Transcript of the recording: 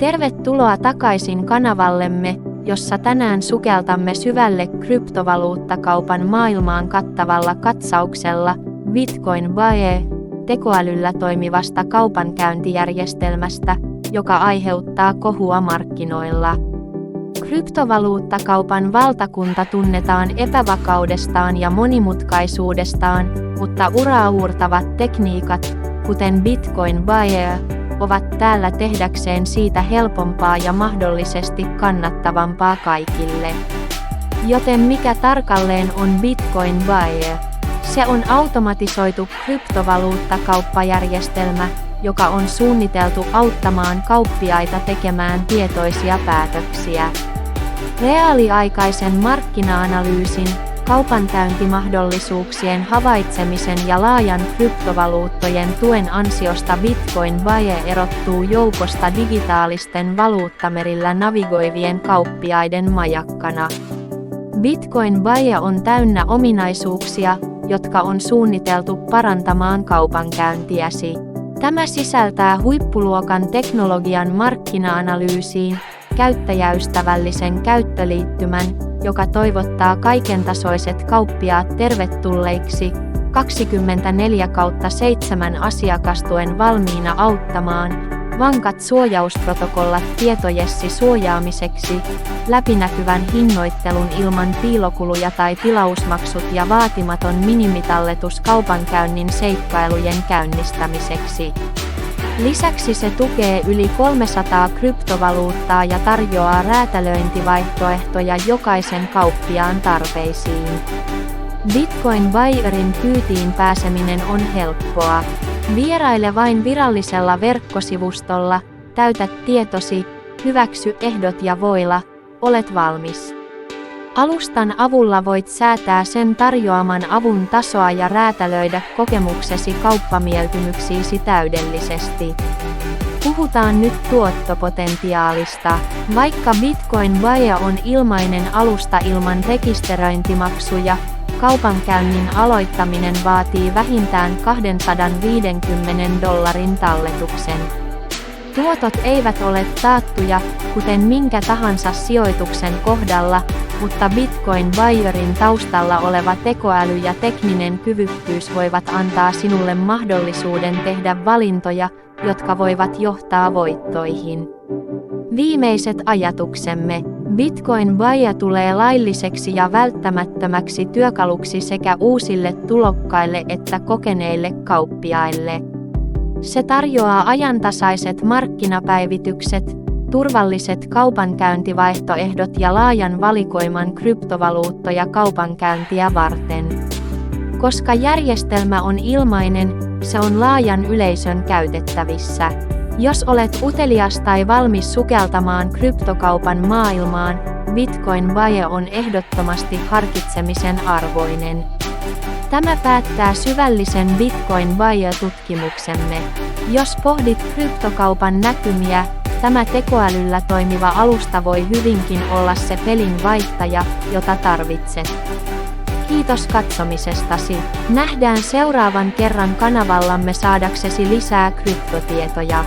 Tervetuloa takaisin kanavallemme, jossa tänään sukeltamme syvälle kryptovaluuttakaupan maailmaan kattavalla katsauksella Bitcoin Buyer, tekoälyllä toimivasta kaupankäyntijärjestelmästä, joka aiheuttaa kohua markkinoilla. Kryptovaluuttakaupan valtakunta tunnetaan epävakaudestaan ja monimutkaisuudestaan, mutta uraauurtavat tekniikat, kuten Bitcoin Buyer, ovat täällä tehdäkseen siitä helpompaa ja mahdollisesti kannattavampaa kaikille. Joten mikä tarkalleen on Bitcoin Buyer? Se on automatisoitu kryptovaluuttakauppajärjestelmä, joka on suunniteltu auttamaan kauppiaita tekemään tietoisia päätöksiä. Reaaliaikaisen markkina-analyysin, kaupankäyntimahdollisuuksien havaitsemisen ja laajan kryptovaluuttojen tuen ansiosta Bitcoin Buyer erottuu joukosta digitaalisten valuuttamerillä navigoivien kauppiaiden majakkana. Bitcoin Buyer on täynnä ominaisuuksia, jotka on suunniteltu parantamaan kaupankäyntiäsi. Tämä sisältää huippuluokan teknologian markkina-analyysiin, käyttäjäystävällisen käyttöliittymän, joka toivottaa kaikentasoiset kauppiaat tervetulleiksi, 24/7 asiakastuen valmiina auttamaan, vankat suojausprotokollat tietojesi suojaamiseksi, läpinäkyvän hinnoittelun ilman piilokuluja tai tilausmaksut ja vaatimaton minimitalletus kaupankäynnin seikkailujen käynnistämiseksi. Lisäksi se tukee yli 300 kryptovaluuttaa ja tarjoaa räätälöintivaihtoehtoja jokaisen kauppiaan tarpeisiin. Bitcoin Buyerin kyytiin pääseminen on helppoa. Vieraile vain virallisella verkkosivustolla, täytä tietosi, hyväksy ehdot ja voila, olet valmis. Alustan avulla voit säätää sen tarjoaman avun tasoa ja räätälöidä kokemuksesi kauppamieltymyksiisi täydellisesti. Puhutaan nyt tuottopotentiaalista. Vaikka Bitcoin Buyer on ilmainen alusta ilman rekisteröintimaksuja, kaupankäynnin aloittaminen vaatii vähintään $250 talletuksen. Tuotot eivät ole taattuja, kuten minkä tahansa sijoituksen kohdalla, mutta Bitcoin Buyerin taustalla oleva tekoäly ja tekninen kyvykkyys voivat antaa sinulle mahdollisuuden tehdä valintoja, jotka voivat johtaa voittoihin. Viimeiset ajatuksemme. Bitcoin Buyer tulee lailliseksi ja välttämättömäksi työkaluksi sekä uusille tulokkaille että kokeneille kauppiaille. Se tarjoaa ajantasaiset markkinapäivitykset, turvalliset kaupankäyntivaihtoehdot ja laajan valikoiman kryptovaluuttoja kaupankäyntiä varten. Koska järjestelmä on ilmainen, se on laajan yleisön käytettävissä. Jos olet utelias tai valmis sukeltamaan kryptokaupan maailmaan, Bitcoin Buyer on ehdottomasti harkitsemisen arvoinen. Tämä päättää syvällisen Bitcoin Buyer-tutkimuksemme. Jos pohdit kryptokaupan näkymiä, tämä tekoälyllä toimiva alusta voi hyvinkin olla se pelin vaihtaja, jota tarvitset. Kiitos katsomisestasi. Nähdään seuraavan kerran kanavallamme saadaksesi lisää kryptotietoja.